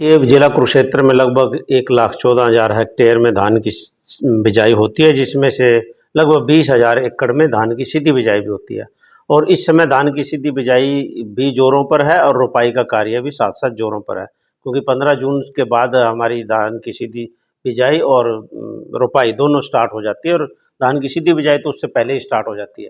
ये जिला कुरुक्षेत्र में लगभग 1,14,000 हेक्टेयर में धान की बिजाई होती है, जिसमें से लगभग 20,000 एकड़ में धान की सीधी बिजाई भी होती है। और इस समय धान की सीधी बिजाई भी जोरों पर है और रोपाई का कार्य भी साथ साथ जोरों पर है, क्योंकि 15 जून के बाद हमारी धान की सीधी बिजाई और रोपाई दोनों स्टार्ट हो जाती है। और धान की सीधी बिजाई तो उससे पहले ही स्टार्ट हो जाती है।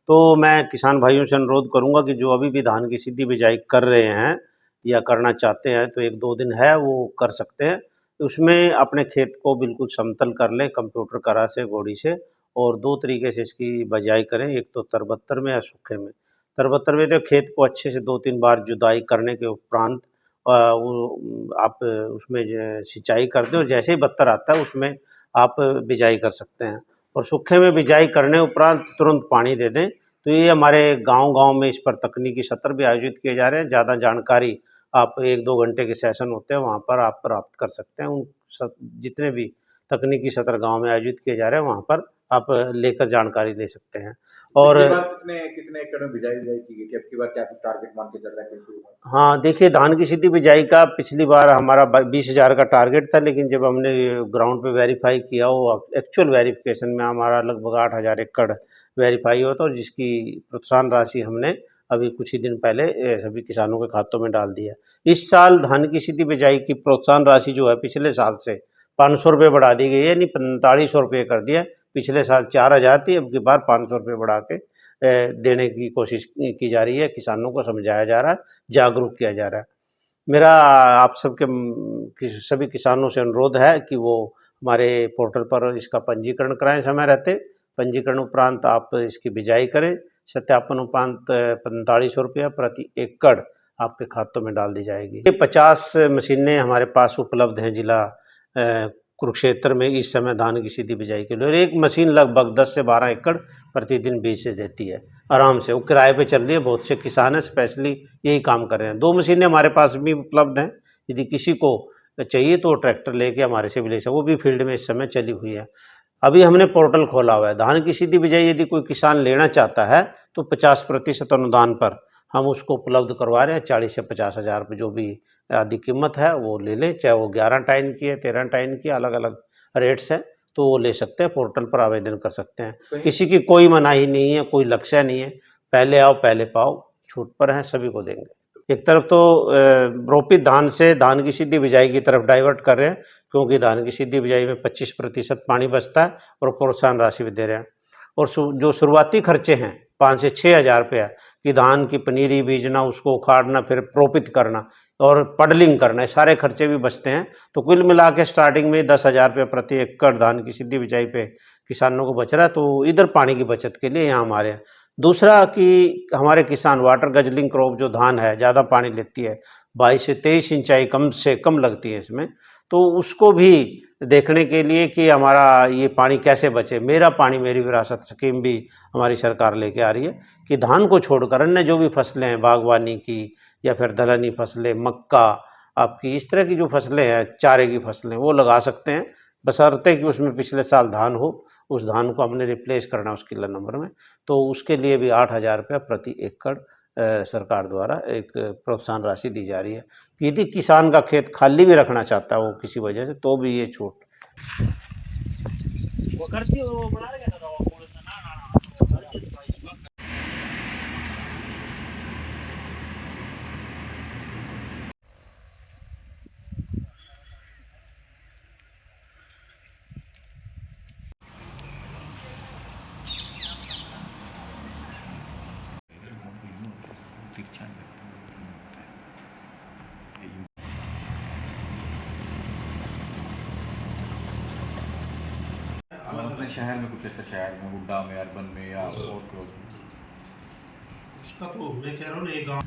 तो मैं किसान भाइयों से अनुरोध करूँगा कि जो अभी भी धान की सीधी बिजाई कर रहे हैं या करना चाहते हैं, तो 1-2 दिन है वो कर सकते हैं। उसमें अपने खेत को बिल्कुल समतल कर लें कंप्यूटर करा से, घोड़ी से, और 2 तरीके से इसकी बिजाई करें, एक तो तरबत्तर में या सूखे में। तरबत्तर में तो खेत को अच्छे से 2-3 बार जुताई करने के उपरांत वो आप उसमें जो सिंचाई कर दें और जैसे ही बत्तर आता है उसमें आप बिजाई कर सकते हैं। और सूखे में बिजाई करने उपरांत तुरंत पानी दे दें। तो ये हमारे गाँव-गाँव में इस पर तकनीकी सत्र भी आयोजित किए जा रहे हैं। ज़्यादा जानकारी आप 1-2 घंटे के सेशन होते हैं, वहाँ पर आप प्राप्त कर सकते हैं। उन सब जितने भी तकनीकी सत्र गाँव में आयोजित किए जा रहे हैं, वहाँ पर आप लेकर जानकारी ले सकते हैं। और पिछली बार कितने कितने एकड़ में बिजाई की गई थी? अब की बार क्या कुछ टारगेट मान के चल रहा है पिछली बार? हाँ, देखिए धान की सीधी बिजाई का पिछली बार हमारा 20,000 का टारगेट था, लेकिन जब हमने ग्राउंड पे वेरीफाई किया, वो एक्चुअल वेरिफिकेशन में हमारा लगभग 8,000 एकड़ वेरीफाई हुआ था, और जिसकी प्रोत्साहन राशि हमने अभी कुछ ही दिन पहले सभी किसानों के खातों में डाल दी है। इस साल धान की सीधी बिजाई की प्रोत्साहन राशि जो है पिछले साल से 500 रुपये बढ़ा दी गई है, यानी 4500 रुपये कर दिया। पिछले साल 4,000 थी, अब की बार 500 रुपये बढ़ा के देने की कोशिश की जा रही है। किसानों को समझाया जा रहा है, जागरूक किया जा रहा है। मेरा आप सबके सभी किसानों से अनुरोध है कि वो हमारे पोर्टल पर इसका पंजीकरण कराएं समय रहते। पंजीकरण उपरांत आप इसकी बिजाई करें। सत्यापन उपरांत 4500 रुपया प्रति एकड़ आपके खातों में डाल दी जाएगी। ये 50 मशीनें हमारे पास उपलब्ध हैं जिला कुरुक्षेत्र में इस समय धान की सीधी बिजाई के लिए, और एक मशीन लगभग 10 से 12 एकड़ प्रतिदिन बीज से देती है आराम से। वो किराए पे चल रही है, बहुत से किसान हैं स्पेशली यही काम कर रहे हैं। 2 मशीनें हमारे पास भी उपलब्ध हैं, यदि किसी को चाहिए तो ट्रैक्टर लेके हमारे से भी ले सकते, वो भी फील्ड में इस समय चली हुई है। अभी हमने पोर्टल खोला हुआ है, धान की सीधी बिजाई यदि कोई किसान लेना चाहता है तो 50% अनुदान पर हम उसको उपलब्ध करवा रहे हैं। 40 से 50,000 रुपये जो भी आदि कीमत है वो ले लें, चाहे वो 11 टाइन की है, 13 टाइन की, अलग अलग रेट्स हैं, तो वो ले सकते हैं। पोर्टल पर आवेदन कर सकते हैं, किसी की कोई मनाही नहीं है, कोई लक्ष्य नहीं है। पहले आओ पहले पाओ, छूट पर हैं, सभी को देंगे। एक तरफ तो रोपित धान से धान की सीधी बिजाई की तरफ डाइवर्ट कर रहे हैं, क्योंकि धान की सीधी बिजाई में 25% पानी बचता है, और प्रोत्साहन राशि भी दे रहे हैं। और जो शुरुआती खर्चे हैं 5 से 6,000 रुपया कि धान की पनीरी बीजना, उसको उखाड़ना, फिर रोपित करना और पडलिंग करना, सारे खर्चे भी बचते हैं। तो कुल मिला के स्टार्टिंग में 10,000 रुपये प्रति एकड़ धान की सीधी बिजाई पे किसानों को बच रहा है। तो इधर पानी की बचत के लिए यहाँ हमारे हैं। दूसरा कि हमारे किसान वाटर गजलिंग क्रॉप जो धान है, ज़्यादा पानी लेती है, 22 से 23 सिंचाई कम से कम लगती है इसमें, तो उसको भी देखने के लिए कि हमारा ये पानी कैसे बचे, मेरा पानी मेरी विरासत स्कीम भी हमारी सरकार लेके आ रही है कि धान को छोड़कर अन्य जो भी फसलें हैं, बागवानी की या फिर दलहनी फसलें, मक्का, आपकी इस तरह की जो फसलें हैं, चारे की फसलें, वो लगा सकते हैं, बशर्ते कि उसमें पिछले साल धान हो। उस धान को हमने रिप्लेस करना उस किला नंबर में, तो उसके लिए भी 8,000 रुपया प्रति एकड़ सरकार द्वारा एक प्रोत्साहन राशि दी जा रही है। यदि किसान का खेत खाली भी रखना चाहता है वो किसी वजह से, तो भी ये छूट वो करती वो बना रहे अपने शहर में कुछ ऐसा, शहर में हुड्डा में, अर्बन में या और उसका तो मैं कह रहा हूँ ना, एक गाँव